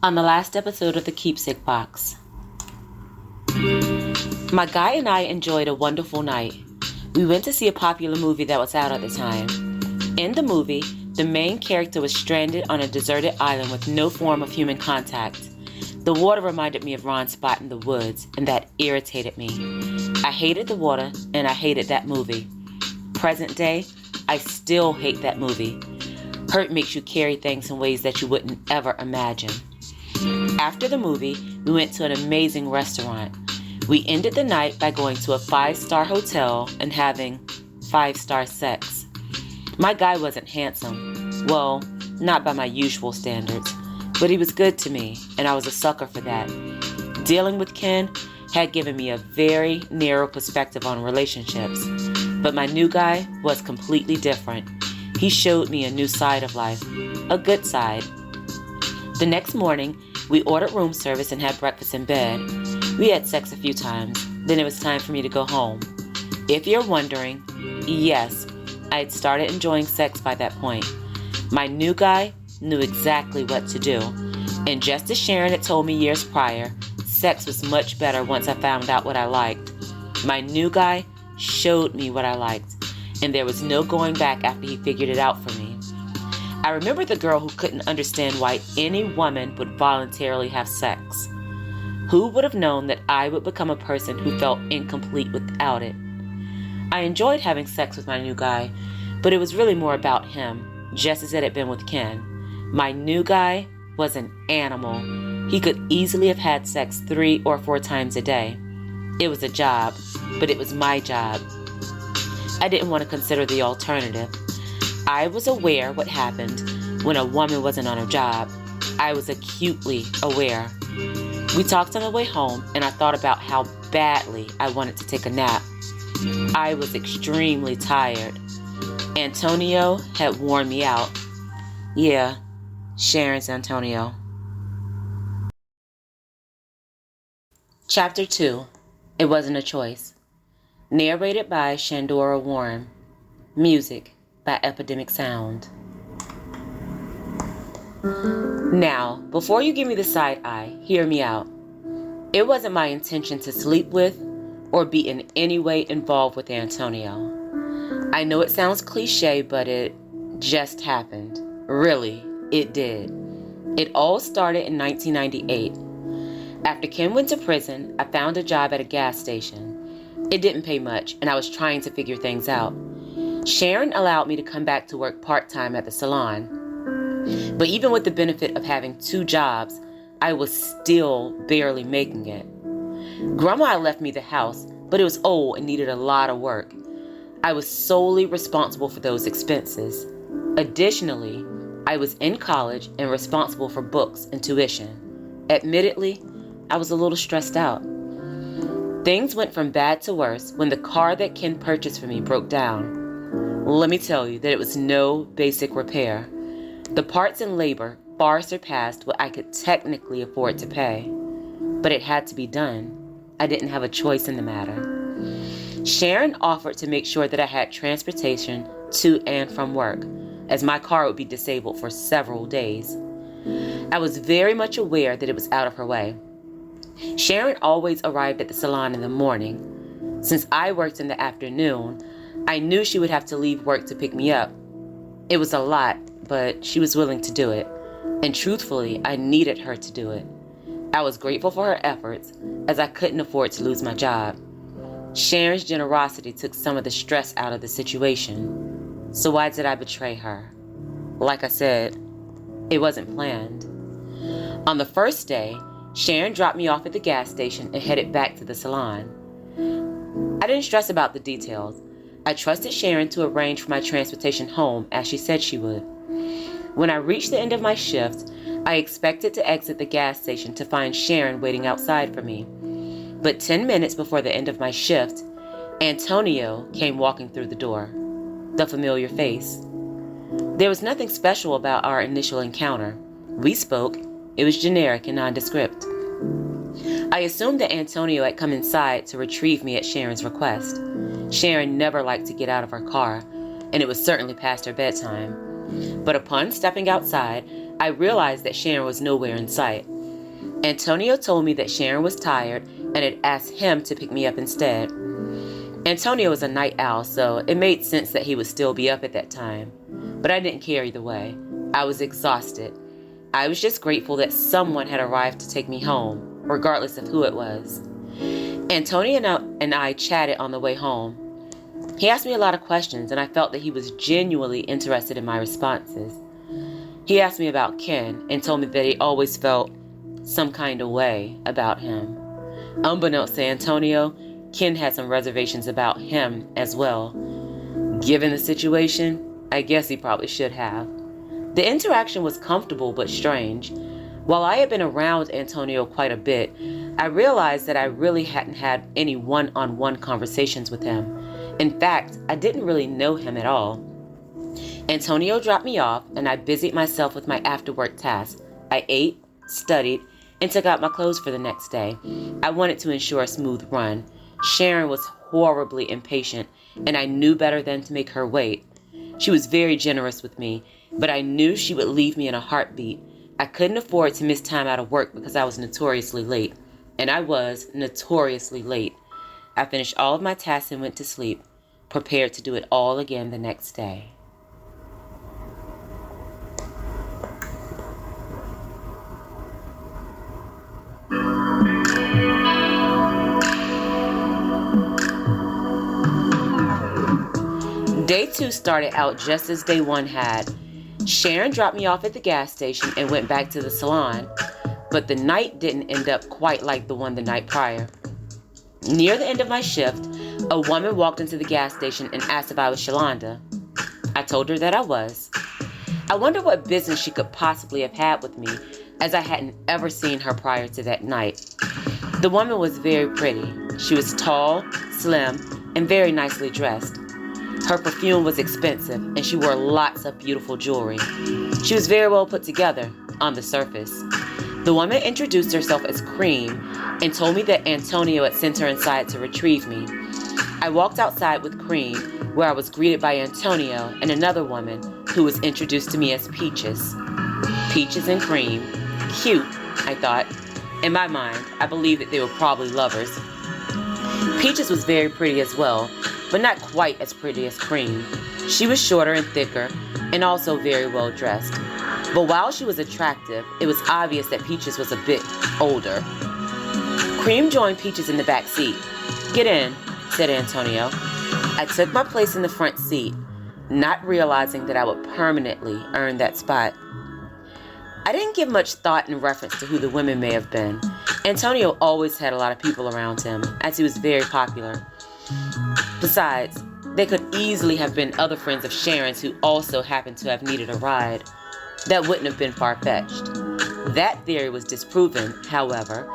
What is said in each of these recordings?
On the last episode of the Keepsake box, my guy and I enjoyed a wonderful night. We went to see a popular movie that was out at the time. In the movie, the main character was stranded on a deserted island with no form of human contact. The water reminded me of Ron's spot in the woods, and that irritated me. I hated the water, and I hated that movie. Present day, I still hate that movie. Hurt makes you carry things in ways that you wouldn't ever imagine. After the movie, we went to an amazing restaurant. We ended the night by going to a 5-star hotel and having 5-star sex. My guy wasn't handsome. Well, not by my usual standards, but he was good to me, and I was a sucker for that. Dealing with Ken had given me a very narrow perspective on relationships, but my new guy was completely different. He showed me a new side of life, a good side. The next morning, we ordered room service and had breakfast in bed. We had sex a few times, then it was time for me to go home. If you're wondering, yes, I had started enjoying sex by that point. My new guy knew exactly what to do, and just as Sharon had told me years prior, sex was much better once I found out what I liked. My new guy showed me what I liked, and there was no going back after he figured it out for me. I remember the girl who couldn't understand why any woman would voluntarily have sex. Who would have known that I would become a person who felt incomplete without it? I enjoyed having sex with my new guy, but it was really more about him, just as it had been with Ken. My new guy was an animal. He could easily have had sex 3 or 4 times a day. It was a job, but it was my job. I didn't want to consider the alternative. I was aware what happened when a woman wasn't on her job. I was acutely aware. We talked on the way home, and I thought about how badly I wanted to take a nap. I was extremely tired. Antonio had worn me out. Yeah, Sharon's Antonio. Chapter 2. It Wasn't a Choice. Narrated by Shandora Warren. Music by Epidemic Sound. Now, before you give me the side eye, hear me out. It wasn't my intention to sleep with or be in any way involved with Antonio. I know it sounds cliche, but it just happened. Really, it did. It all started in 1998. After Ken went to prison, I found a job at a gas station. It didn't pay much, and I was trying to figure things out. Sharon allowed me to come back to work part-time at the salon. But even with the benefit of having 2 jobs, I was still barely making it. Grandma left me the house, but it was old and needed a lot of work. I was solely responsible for those expenses. Additionally, I was in college and responsible for books and tuition. Admittedly, I was a little stressed out. Things went from bad to worse when the car that Ken purchased for me broke down. Let me tell you that it was no basic repair. The parts and labor far surpassed what I could technically afford to pay. But it had to be done. I didn't have a choice in the matter. Sharon offered to make sure that I had transportation to and from work, as my car would be disabled for several days. I was very much aware that it was out of her way. Sharon always arrived at the salon in the morning. Since I worked in the afternoon, I knew she would have to leave work to pick me up. It was a lot, but she was willing to do it. And truthfully, I needed her to do it. I was grateful for her efforts, as I couldn't afford to lose my job. Sharon's generosity took some of the stress out of the situation. So why did I betray her? Like I said, it wasn't planned. On the first day, Sharon dropped me off at the gas station and headed back to the salon. I didn't stress about the details. I trusted Sharon to arrange for my transportation home as she said she would. When I reached the end of my shift, I expected to exit the gas station to find Sharon waiting outside for me. But 10 minutes before the end of my shift, Antonio came walking through the door. The familiar face. There was nothing special about our initial encounter. We spoke. It was generic and nondescript. I assumed that Antonio had come inside to retrieve me at Sharon's request. Sharon never liked to get out of her car, and it was certainly past her bedtime. But upon stepping outside, I realized that Sharon was nowhere in sight. Antonio told me that Sharon was tired and had asked him to pick me up instead. Antonio was a night owl, so it made sense that he would still be up at that time. But I didn't care either way. I was exhausted. I was just grateful that someone had arrived to take me home, regardless of who it was. Antonio and I chatted on the way home. He asked me a lot of questions, and I felt that he was genuinely interested in my responses. He asked me about Ken and told me that he always felt some kind of way about him. Unbeknownst to Antonio, Ken had some reservations about him as well. Given the situation, I guess he probably should have. The interaction was comfortable but strange. While I had been around Antonio quite a bit, I realized that I really hadn't had any one-on-one conversations with him. In fact, I didn't really know him at all. Antonio dropped me off, and I busied myself with my after-work tasks. I ate, studied, and took out my clothes for the next day. I wanted to ensure a smooth run. Sharon was horribly impatient, and I knew better than to make her wait. She was very generous with me, but I knew she would leave me in a heartbeat. I couldn't afford to miss time out of work because I was notoriously late, and I was notoriously late. I finished all of my tasks and went to sleep, prepared to do it all again the next day. Day 2 started out just as day 1 had. Sharon dropped me off at the gas station and went back to the salon, but the night didn't end up quite like the one the night prior. Near the end of my shift, a woman walked into the gas station and asked if I was Shelonda. I told her that I was. I wondered what business she could possibly have had with me, as I hadn't ever seen her prior to that night. The woman was very pretty. She was tall, slim, and very nicely dressed. Her perfume was expensive, and she wore lots of beautiful jewelry. She was very well put together, on the surface. The woman introduced herself as Cream and told me that Antonio had sent her inside to retrieve me. I walked outside with Cream, where I was greeted by Antonio and another woman who was introduced to me as Peaches. Peaches and Cream. Cute, I thought. In my mind, I believed that they were probably lovers. Peaches was very pretty as well, but not quite as pretty as Cream. She was shorter and thicker, and also very well dressed. But while she was attractive, it was obvious that Peaches was a bit older. Cream joined Peaches in the back seat. "Get in," said Antonio. I took my place in the front seat, not realizing that I would permanently earn that spot. I didn't give much thought in reference to who the women may have been. Antonio always had a lot of people around him, as he was very popular. Besides, they could easily have been other friends of Sharon's who also happened to have needed a ride. That wouldn't have been far-fetched. That theory was disproven, however,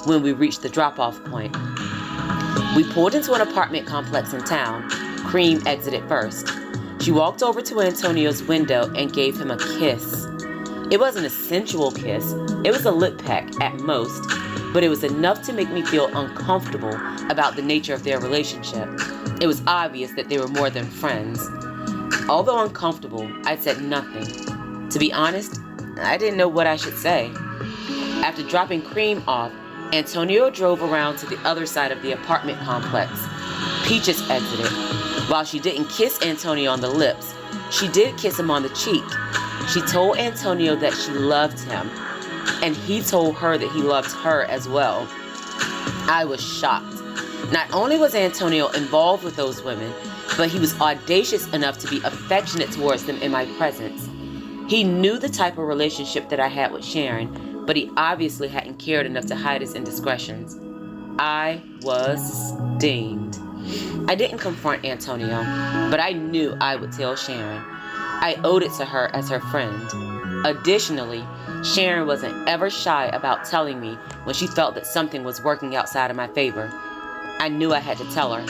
when we reached the drop-off point. We pulled into an apartment complex in town. Cream exited first. She walked over to Antonio's window and gave him a kiss. It wasn't a sensual kiss. It was a lip peck at most, but it was enough to make me feel uncomfortable about the nature of their relationship. It was obvious that they were more than friends. Although uncomfortable, I said nothing. To be honest, I didn't know what I should say. After dropping Cream off, Antonio drove around to the other side of the apartment complex. Peaches exited. While she didn't kiss Antonio on the lips, she did kiss him on the cheek. She told Antonio that she loved him, and he told her that he loved her as well. I was shocked. Not only was Antonio involved with those women, but he was audacious enough to be affectionate towards them in my presence. He knew the type of relationship that I had with Sharon, but he obviously hadn't cared enough to hide his indiscretions. I was steamed. I didn't confront Antonio, but I knew I would tell Sharon. I owed it to her as her friend. Additionally, Sharon wasn't ever shy about telling me when she felt that something was working outside of my favor. I knew I had to tell her.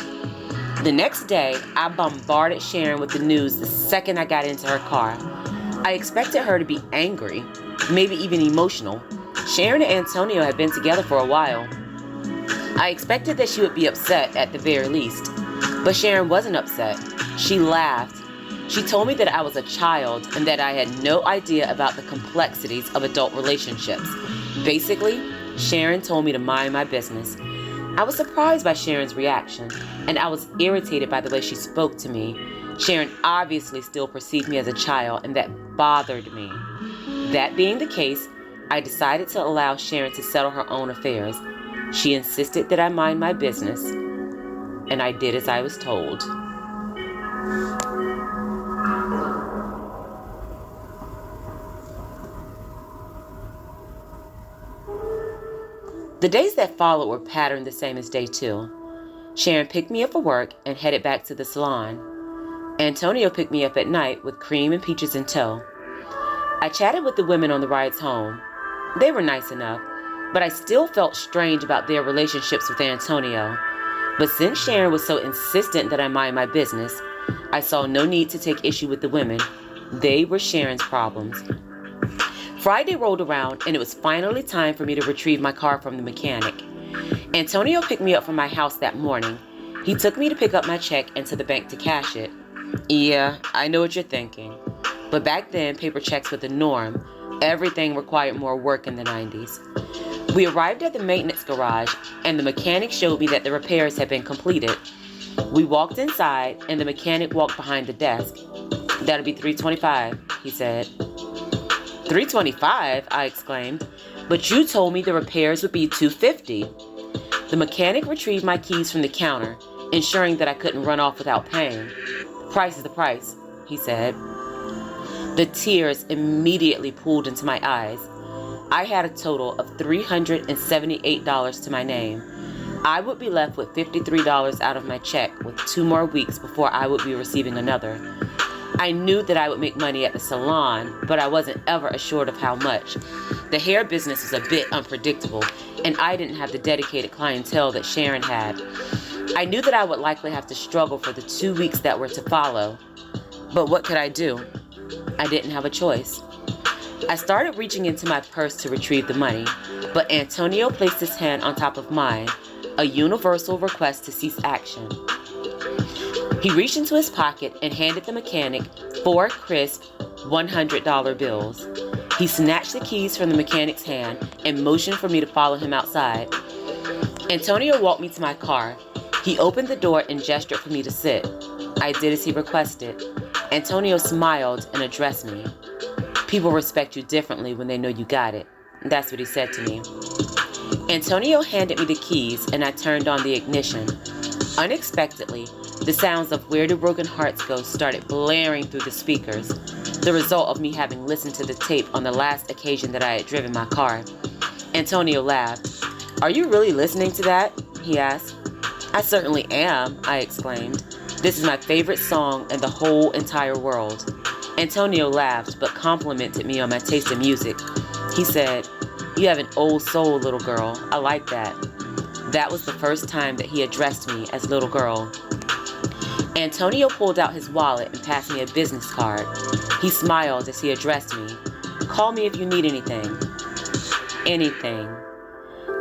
The next day, I bombarded Sharon with the news the second I got into her car. I expected her to be angry, maybe even emotional. Sharon and Antonio had been together for a while. I expected that she would be upset at the very least, but Sharon wasn't upset. She laughed. She told me that I was a child and that I had no idea about the complexities of adult relationships. Basically, Sharon told me to mind my business. I was surprised by Sharon's reaction, and I was irritated by the way she spoke to me. Sharon obviously still perceived me as a child, and that bothered me. That being the case, I decided to allow Sharon to settle her own affairs. She insisted that I mind my business, and I did as I was told. The days that followed were patterned the same as day 2. Sharon picked me up for work and headed back to the salon. Antonio picked me up at night with cream and peaches in tow. I chatted with the women on the rides home. They were nice enough, but I still felt strange about their relationships with Antonio. But since Sharon was so insistent that I mind my business, I saw no need to take issue with the women. They were Sharon's problems. Friday rolled around, and it was finally time for me to retrieve my car from the mechanic. Antonio picked me up from my house that morning. He took me to pick up my check and to the bank to cash it. Yeah, I know what you're thinking. But back then, paper checks were the norm. Everything required more work in the 90s. We arrived at the maintenance garage, and the mechanic showed me that the repairs had been completed. We walked inside, and the mechanic walked behind the desk. That'll be $325, he said. $325, I exclaimed. But you told me the repairs would be $250. The mechanic retrieved my keys from the counter, ensuring that I couldn't run off without paying. Price is the price, he said. The tears immediately pooled into my eyes. I had a total of $378 to my name. I would be left with $53 out of my check with 2 more weeks before I would be receiving another. I knew that I would make money at the salon, but I wasn't ever assured of how much. The hair business was a bit unpredictable, and I didn't have the dedicated clientele that Sharon had. I knew that I would likely have to struggle for the 2 weeks that were to follow. But what could I do? I didn't have a choice. I started reaching into my purse to retrieve the money, but Antonio placed his hand on top of mine, a universal request to cease action. He reached into his pocket and handed the mechanic 4 crisp $100 bills. He snatched the keys from the mechanic's hand and motioned for me to follow him outside. Antonio walked me to my car. He opened the door and gestured for me to sit. I did as he requested. Antonio smiled and addressed me. People respect you differently when they know you got it. That's what he said to me. Antonio handed me the keys and I turned on the ignition. Unexpectedly, the sounds of Where Do Broken Hearts Go started blaring through the speakers, the result of me having listened to the tape on the last occasion that I had driven my car. Antonio laughed. Are you really listening to that? He asked. I certainly am, I exclaimed. This is my favorite song in the whole entire world. Antonio laughed, but complimented me on my taste in music. He said, You have an old soul, little girl. I like that. That was the first time that he addressed me as little girl. Antonio pulled out his wallet and passed me a business card. He smiled as he addressed me. Call me if you need anything. Anything.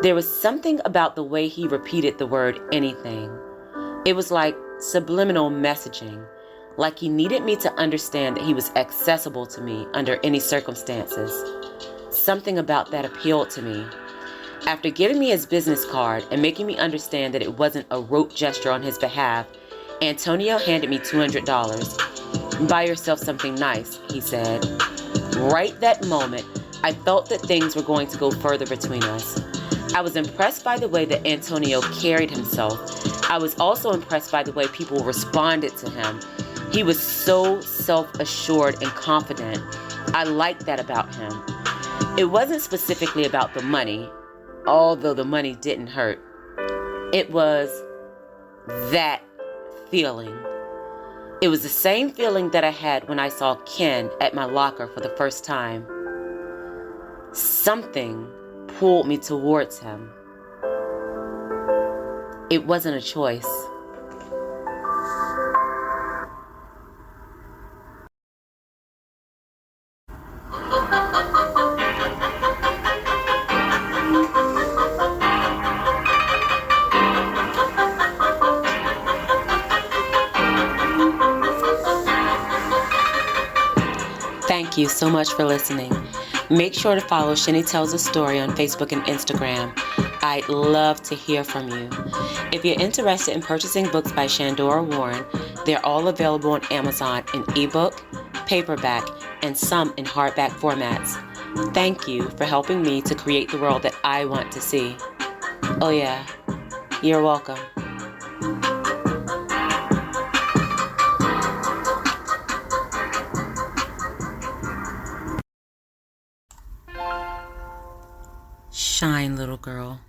There was something about the way he repeated the word anything. It was like subliminal messaging, like he needed me to understand that he was accessible to me under any circumstances. Something about that appealed to me. After giving me his business card and making me understand that it wasn't a rote gesture on his behalf, Antonio handed me $200. Buy yourself something nice, he said. Right that moment, I felt that things were going to go further between us. I was impressed by the way that Antonio carried himself. I was also impressed by the way people responded to him. He was so self-assured and confident. I liked that about him. It wasn't specifically about the money, although the money didn't hurt. It was that feeling. It was the same feeling that I had when I saw Ken at my locker for the first time. Something pulled me towards him. It wasn't a choice. Thank you so much for listening. Make sure to follow Shenny Tells a Story on Facebook and Instagram. I'd love to hear from you. If you're interested in purchasing books by Shandora Warren, they're all available on Amazon in ebook, paperback, and some in hardback formats. Thank you for helping me to create the world that I want to see. Oh yeah, you're welcome. Shine, little girl.